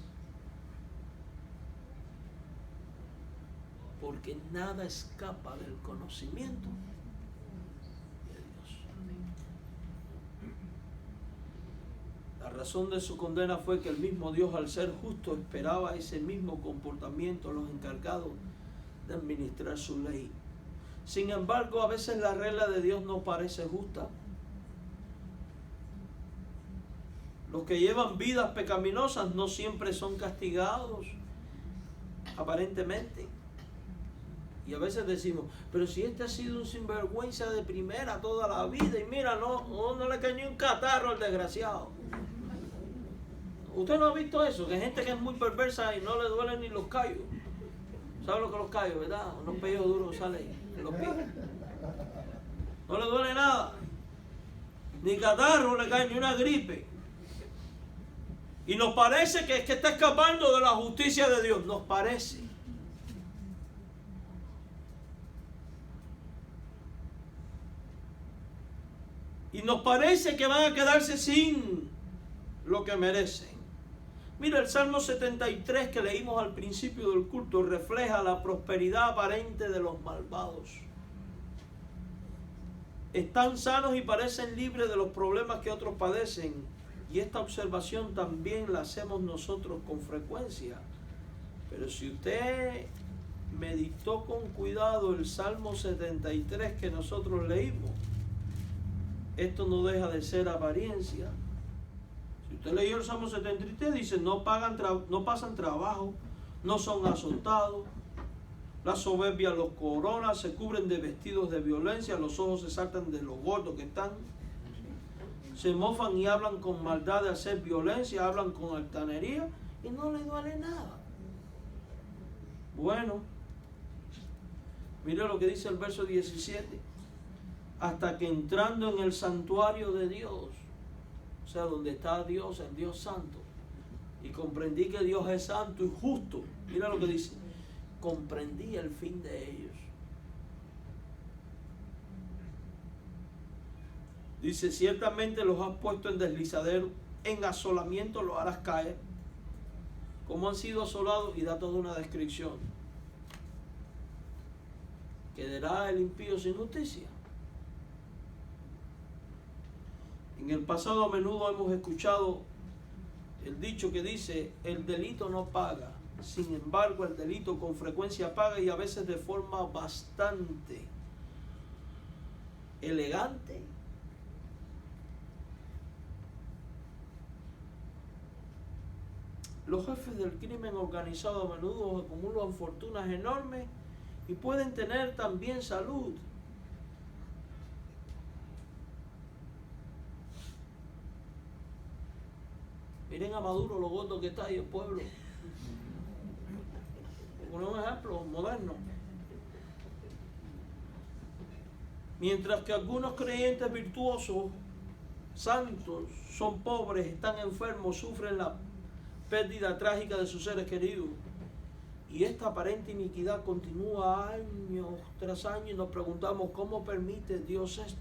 porque nada escapa del conocimiento de Dios. La razón de su condena fue que el mismo Dios, al ser justo, esperaba ese mismo comportamiento en los encargados de administrar su ley. Sin embargo, a veces la regla de Dios no parece justa. Los que llevan vidas pecaminosas no siempre son castigados, aparentemente. Y a veces decimos, pero si este ha sido un sinvergüenza de primera toda la vida, y mira, no le cae ni un catarro al desgraciado. ¿Usted no ha visto eso? Que hay gente que es muy perversa y no le duelen ni los callos. ¿Sabe lo que los callos, verdad? Unos pellejos duros salen en los pies. No le duele nada. Ni catarro le cae, ni una gripe. Y nos parece que es que está escapando de la justicia de Dios. Nos parece. Y nos parece que van a quedarse sin lo que merecen. Mira, el Salmo 73 que leímos al principio del culto refleja la prosperidad aparente de los malvados. Están sanos y parecen libres de los problemas que otros padecen. Y esta observación también la hacemos nosotros con frecuencia. Pero si usted meditó con cuidado el Salmo 73 que nosotros leímos, esto no deja de ser apariencia. Si usted leyó el Salmo 73, dice, no pasan trabajo, no son azotados, la soberbia los corona, se cubren de vestidos de violencia, los ojos se saltan de los gordos que están, se mofan y hablan con maldad de hacer violencia, hablan con altanería y no les duele nada. Bueno, mire lo que dice el verso 17. Hasta que entrando en el santuario de Dios, o sea, donde está Dios, el Dios santo, y comprendí que Dios es santo y justo, mira lo que dice, comprendí el fin de ellos. Dice, ciertamente los has puesto en deslizadero, en asolamiento los harás caer, como han sido asolados, y da toda una descripción. ¿Quedará el impío sin justicia? En el pasado a menudo hemos escuchado el dicho que dice, el delito no paga. Sin embargo, el delito con frecuencia paga, y a veces de forma bastante elegante. Los jefes del crimen organizado a menudo acumulan fortunas enormes y pueden tener también salud. Miren a Maduro, lo gordo que está ahí el pueblo. Por un ejemplo moderno. Mientras que algunos creyentes virtuosos, santos, son pobres, están enfermos, sufren la pérdida trágica de sus seres queridos. Y esta aparente iniquidad continúa año tras año y nos preguntamos, ¿cómo permite Dios esto?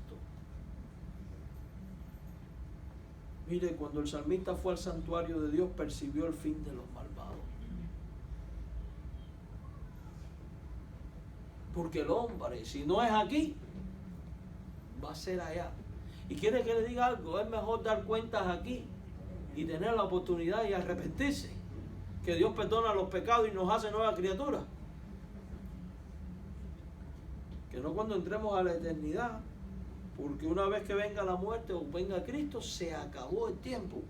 Mire, cuando el salmista fue al santuario de Dios, percibió el fin de los malvados. Porque el hombre, si no es aquí, va a ser allá. Y quiere que le diga algo, es mejor dar cuentas aquí y tener la oportunidad y arrepentirse, que Dios perdona los pecados y nos hace nuevas criaturas, que no cuando entremos a la eternidad, porque una vez que venga la muerte o venga Cristo, se acabó el tiempo.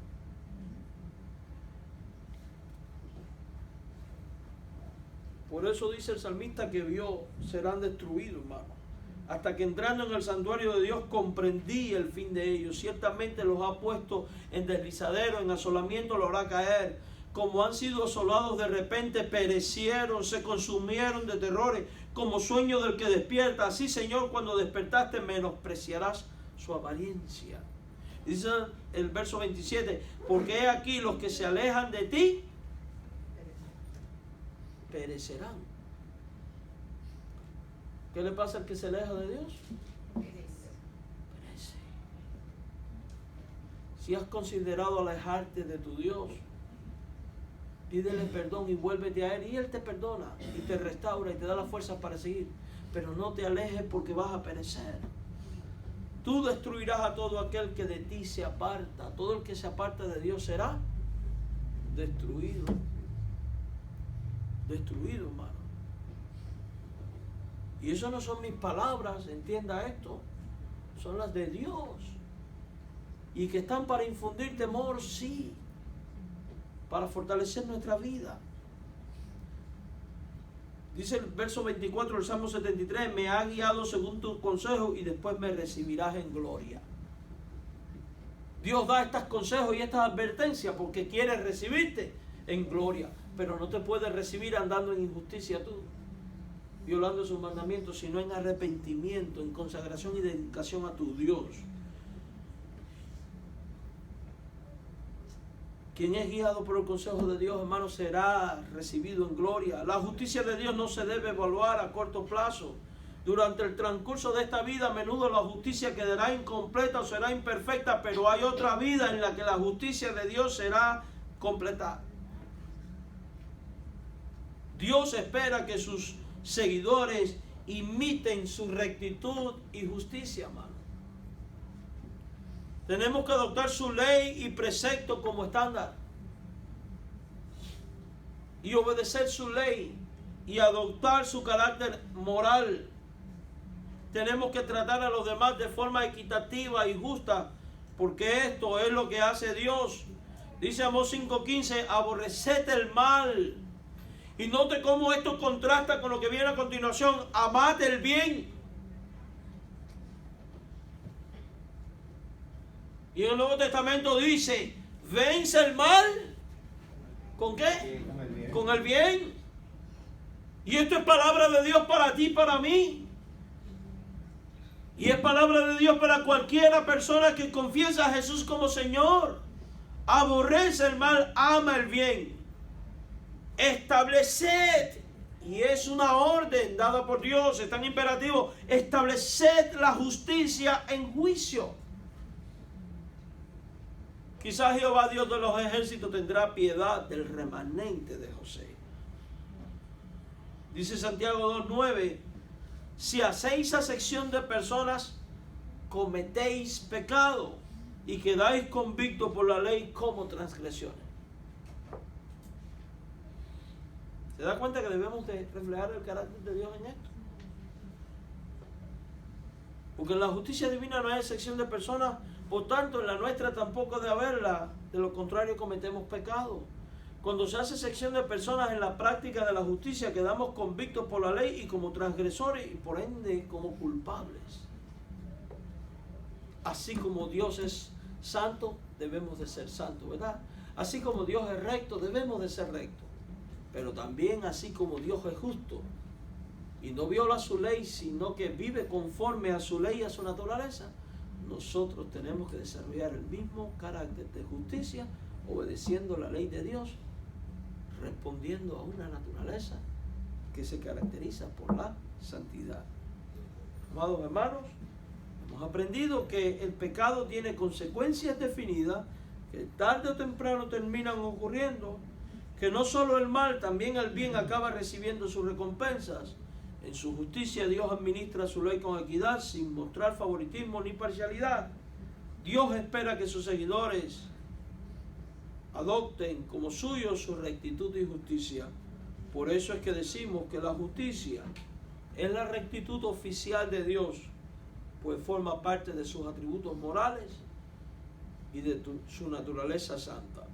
Por eso dice el salmista que vio, serán destruidos, hermano. Hasta que entrando en el santuario de Dios comprendí el fin de ellos. Ciertamente los ha puesto en deslizadero, en asolamiento lo hará caer. Como han sido asolados de repente, perecieron, se consumieron de terrores, como sueño del que despierta. Así, Señor, cuando despertaste, menospreciarás su apariencia. Dice el verso 27, porque he aquí los que se alejan de ti, perecerán. ¿Qué le pasa al que se aleja de Dios? Perece. Si has considerado alejarte de tu Dios, pídele perdón y vuélvete a Él, y Él te perdona y te restaura y te da la fuerza para seguir. Pero no te alejes porque vas a perecer. Tú destruirás a todo aquel que de ti se aparta. Todo el que se aparta de Dios será destruido. Destruido, hermano. Y eso no son mis palabras, entienda esto. Son las de Dios. Y que están para infundir temor, sí. Para fortalecer nuestra vida. Dice el verso 24 del Salmo 73, me ha guiado según tu consejo y después me recibirás en gloria. Dios da estos consejos y estas advertencias porque quiere recibirte en gloria. Pero no te puede recibir andando en injusticia tú, violando sus mandamientos, sino en arrepentimiento, en consagración y dedicación a tu Dios. Quien es guiado por el consejo de Dios, hermano, será recibido en gloria. La justicia de Dios no se debe evaluar a corto plazo. Durante el transcurso de esta vida, a menudo la justicia quedará incompleta o será imperfecta, pero hay otra vida en la que la justicia de Dios será completada. Dios espera que sus seguidores imiten su rectitud y justicia, hermano. Tenemos que adoptar su ley y precepto como estándar. Y obedecer su ley y adoptar su carácter moral. Tenemos que tratar a los demás de forma equitativa y justa, porque esto es lo que hace Dios. Dice Amós 5:15, aborreced el mal. Y note cómo esto contrasta con lo que viene a continuación. Amad el bien. Y en el Nuevo Testamento dice, vence el mal. ¿Con qué? Sí, con el bien. Y esto es palabra de Dios para ti y para mí. Y es palabra de Dios para cualquiera persona que confiesa a Jesús como Señor. Aborrece el mal, ama el bien. Estableced, y es una orden dada por Dios, es tan imperativo, estableced la justicia en juicio. Quizás Jehová Dios de los ejércitos tendrá piedad del remanente de José. Dice Santiago 2:9, si hacéis acepción de personas, cometéis pecado y quedáis convictos por la ley como transgresiones. ¿Se da cuenta que debemos de reflejar el carácter de Dios en esto? Porque en la justicia divina no hay excepción de personas, por tanto en la nuestra tampoco debe haberla, de lo contrario cometemos pecado. Cuando se hace excepción de personas en la práctica de la justicia, quedamos convictos por la ley y como transgresores y por ende como culpables. Así como Dios es santo, debemos de ser santos, ¿verdad? Así como Dios es recto, debemos de ser rectos. Pero también así como Dios es justo y no viola su ley, sino que vive conforme a su ley y a su naturaleza, nosotros tenemos que desarrollar el mismo carácter de justicia, obedeciendo la ley de Dios, respondiendo a una naturaleza que se caracteriza por la santidad. Amados hermanos, hemos aprendido que el pecado tiene consecuencias definidas que tarde o temprano terminan ocurriendo, que no solo el mal, también el bien acaba recibiendo sus recompensas. En su justicia Dios administra su ley con equidad, sin mostrar favoritismo ni parcialidad. Dios espera que sus seguidores adopten como suyo su rectitud y justicia. Por eso es que decimos que la justicia es la rectitud oficial de Dios, pues forma parte de sus atributos morales y de su naturaleza santa.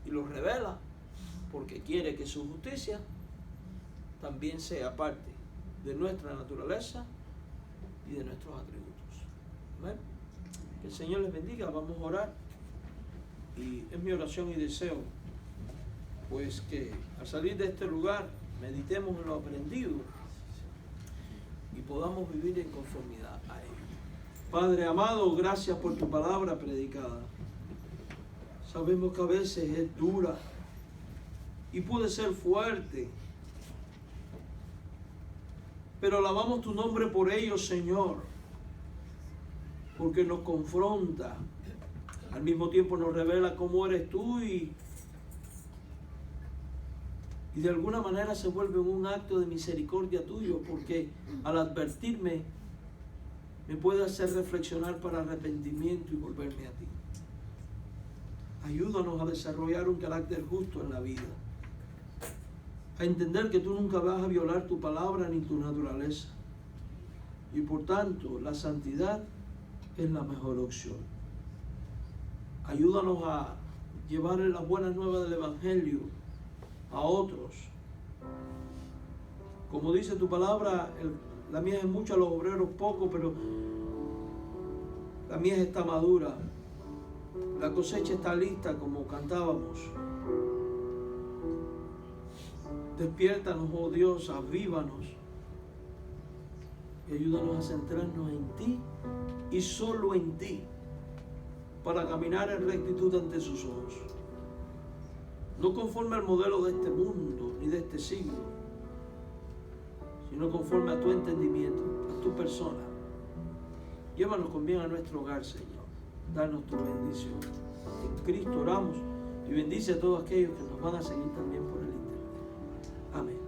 Y lo revela porque quiere que su justicia también sea parte de nuestra naturaleza y de nuestros atributos. ¿Amén? Que el Señor les bendiga. Vamos a orar. Y es mi oración y deseo, pues, que al salir de este lugar meditemos en lo aprendido y podamos vivir en conformidad a ello. Padre amado, gracias por tu palabra predicada. Sabemos que a veces es dura y puede ser fuerte, pero alabamos tu nombre por ello, Señor, porque nos confronta, al mismo tiempo nos revela cómo eres tú y de alguna manera se vuelve un acto de misericordia tuyo, porque al advertirme me puede hacer reflexionar para arrepentimiento y volverme a ti. Ayúdanos a desarrollar un carácter justo en la vida, a entender que tú nunca vas a violar tu palabra ni tu naturaleza, y por tanto la santidad es la mejor opción. Ayúdanos a llevar las buenas nuevas del Evangelio a otros. Como dice tu palabra, la mies es mucha, los obreros poco, pero la mies está madura, la cosecha está lista, como cantábamos. Despiértanos, oh Dios, avívanos y ayúdanos a centrarnos en ti y solo en ti, para caminar en rectitud ante sus ojos, no conforme al modelo de este mundo ni de este siglo, sino conforme a tu entendimiento, a tu persona. Llévanos con bien a nuestro hogar, Señor. Danos tu bendición. En Cristo oramos, y bendice a todos aquellos que nos van a seguir también por el internet. Amén.